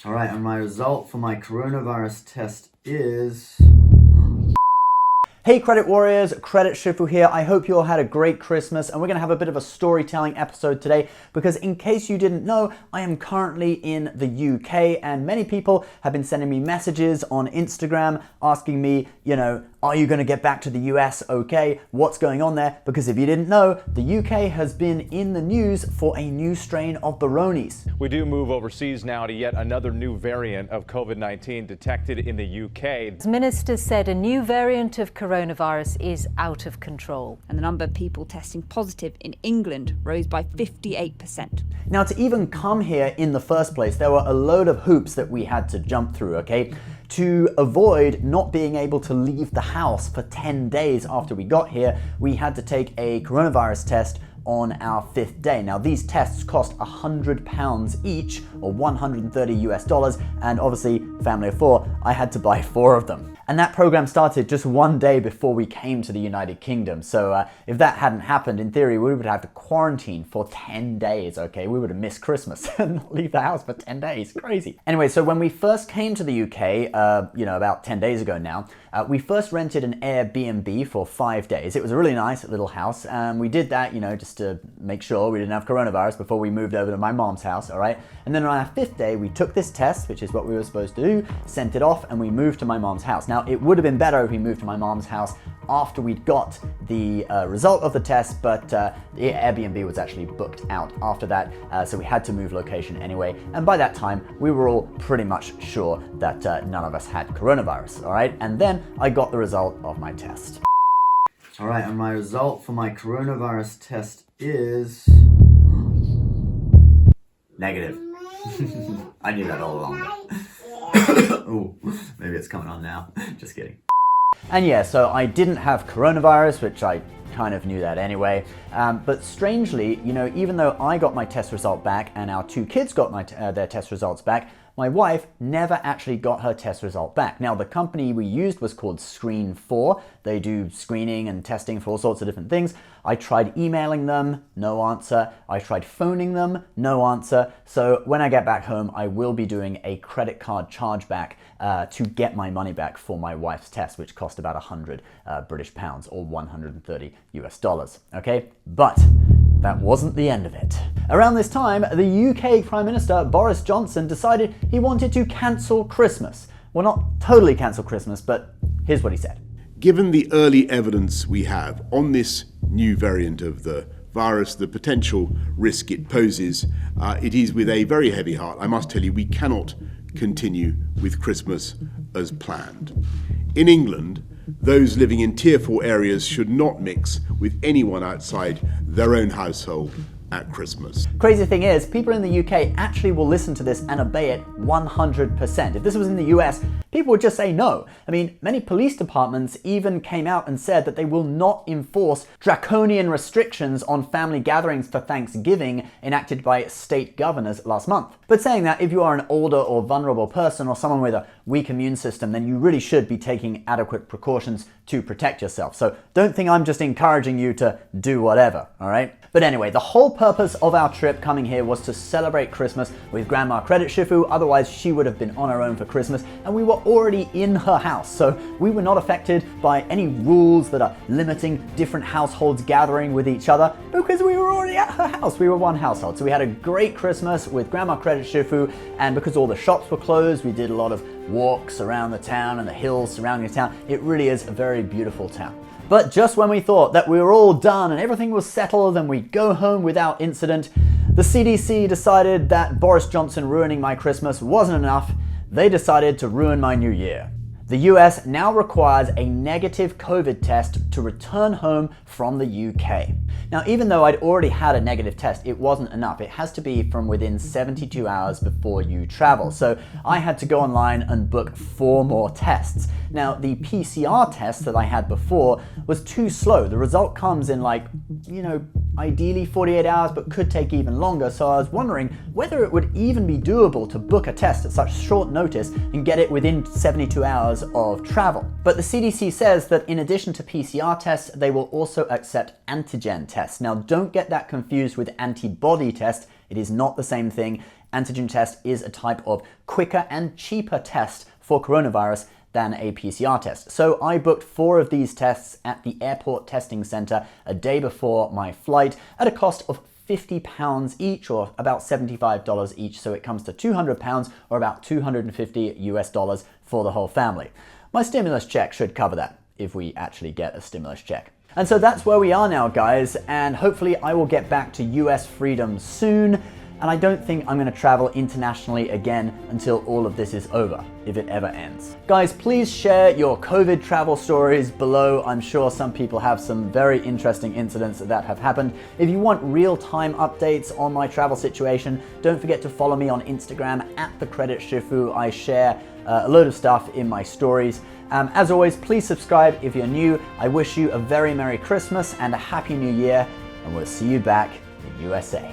All right, and my result for my coronavirus test is... Hey Credit Warriors, Credit Shifu here. I hope you all had a great Christmas, and we're going to have a bit of a storytelling episode today because in case you didn't know, I am currently in the UK and many people have been sending me messages on Instagram asking me, are you going to get back to the US okay? What's going on there? Because if you didn't know, the UK has been in the news for a new strain of Baronies. We do move overseas now to yet another new variant of COVID-19 detected in the UK. Ministers said a new variant of coronavirus is out of control. And the number of people testing positive in England rose by 58%. Now, to even come here in the first place, there were a load of hoops that we had to jump through, okay? To avoid not being able to leave the house for 10 days after we got here, we had to take a coronavirus test on our 5th day. Now, these tests cost £100 each, or $130 US, and obviously, family of 4, I had to buy 4 of them. And that program started just one day before we came to the United Kingdom. So if that hadn't happened, in theory, we would have to quarantine for 10 days, okay? We would have missed Christmas and not leave the house for 10 days. Crazy. Anyway, so when we first came to the UK, about 10 days ago now, we first rented an Airbnb for 5 days. It was a really nice little house, and we did that, just to make sure we didn't have coronavirus before we moved over to my mom's house, all right? And then on our 5th day, we took this test, which is what we were supposed to do, sent it off, and we moved to my mom's house. Now, it would have been better if we moved to my mom's house after we'd got the result of the test, but the Airbnb was actually booked out after that, so we had to move location anyway. And by that time, we were all pretty much sure that none of us had coronavirus, all right? And then I got the result of my test. All right, and my result for my coronavirus test is... negative. I knew that all along. Ooh, maybe it's coming on now. Just kidding. And yeah, so I didn't have coronavirus, which I kind of knew that anyway. But strangely, even though I got my test result back and our 2 kids got their test results back, my wife never actually got her test result back. Now, the company we used was called Screen4. They do screening and testing for all sorts of different things. I tried emailing them, no answer. I tried phoning them, no answer. So when I get back home, I will be doing a credit card chargeback to get my money back for my wife's test, which cost about 100 British pounds or $130 US, okay? But that wasn't the end of it. Around this time, the UK Prime Minister Boris Johnson decided he wanted to cancel Christmas. Well, not totally cancel Christmas, but here's what he said. Given the early evidence we have on this new variant of the virus, the potential risk it poses, it is with a very heavy heart, I must tell you, we cannot continue with Christmas as planned. In England, those living in Tier 4 areas should not mix with anyone outside their own household at Christmas. Crazy thing is, people in the UK actually will listen to this and obey it 100%. If this was in the US, people would just say no. I mean, many police departments even came out and said that they will not enforce draconian restrictions on family gatherings for Thanksgiving enacted by state governors last month. But saying that, if you are an older or vulnerable person or someone with a weak immune system, then you really should be taking adequate precautions to protect yourself. So don't think I'm just encouraging you to do whatever, all right? But anyway, the whole purpose of our trip coming here was to celebrate Christmas with Grandma Credit Shifu, otherwise she would have been on her own for Christmas, and we were already in her house, so we were not affected by any rules that are limiting different households gathering with each other, because we were already at her house. We were one household. So we had a great Christmas with Grandma Credit Shifu, and because all the shops were closed, we did a lot of walks around the town and the hills surrounding the town. It really is a very beautiful town. But just when we thought that we were all done and everything was settled and we'd go home without incident, the CDC decided that Boris Johnson ruining my Christmas wasn't enough. They decided to ruin my New Year. The US now requires a negative COVID test to return home from the UK. Now, even though I'd already had a negative test, it wasn't enough. It has to be from within 72 hours before you travel. So I had to go online and book 4 more tests. Now, the PCR test that I had before was too slow. The result comes in ideally 48 hours, but could take even longer. So I was wondering whether it would even be doable to book a test at such short notice and get it within 72 hours of travel. But the CDC says that in addition to PCR tests, they will also accept antigen tests. Now, don't get that confused with antibody test. It is not the same thing. antigen test is a type of quicker and cheaper test for coronavirus than a PCR test. So I booked 4 of these tests at the airport testing center a day before my flight at a cost of £50 each, or about $75 each, so it comes to £200 or about $250 for the whole family. My stimulus check should cover that, if we actually get a stimulus check. And so that's where we are now, guys, and hopefully I will get back to US freedom soon, and I don't think I'm going to travel internationally again until all of this is over, if it ever ends. Guys, please share your COVID travel stories below. I'm sure some people have some very interesting incidents that have happened. If you want real-time updates on my travel situation, don't forget to follow me on Instagram @thecreditshifu. I share a load of stuff in my stories. As always, please subscribe if you're new. I wish you a very Merry Christmas and a Happy New Year, and we'll see you back in USA.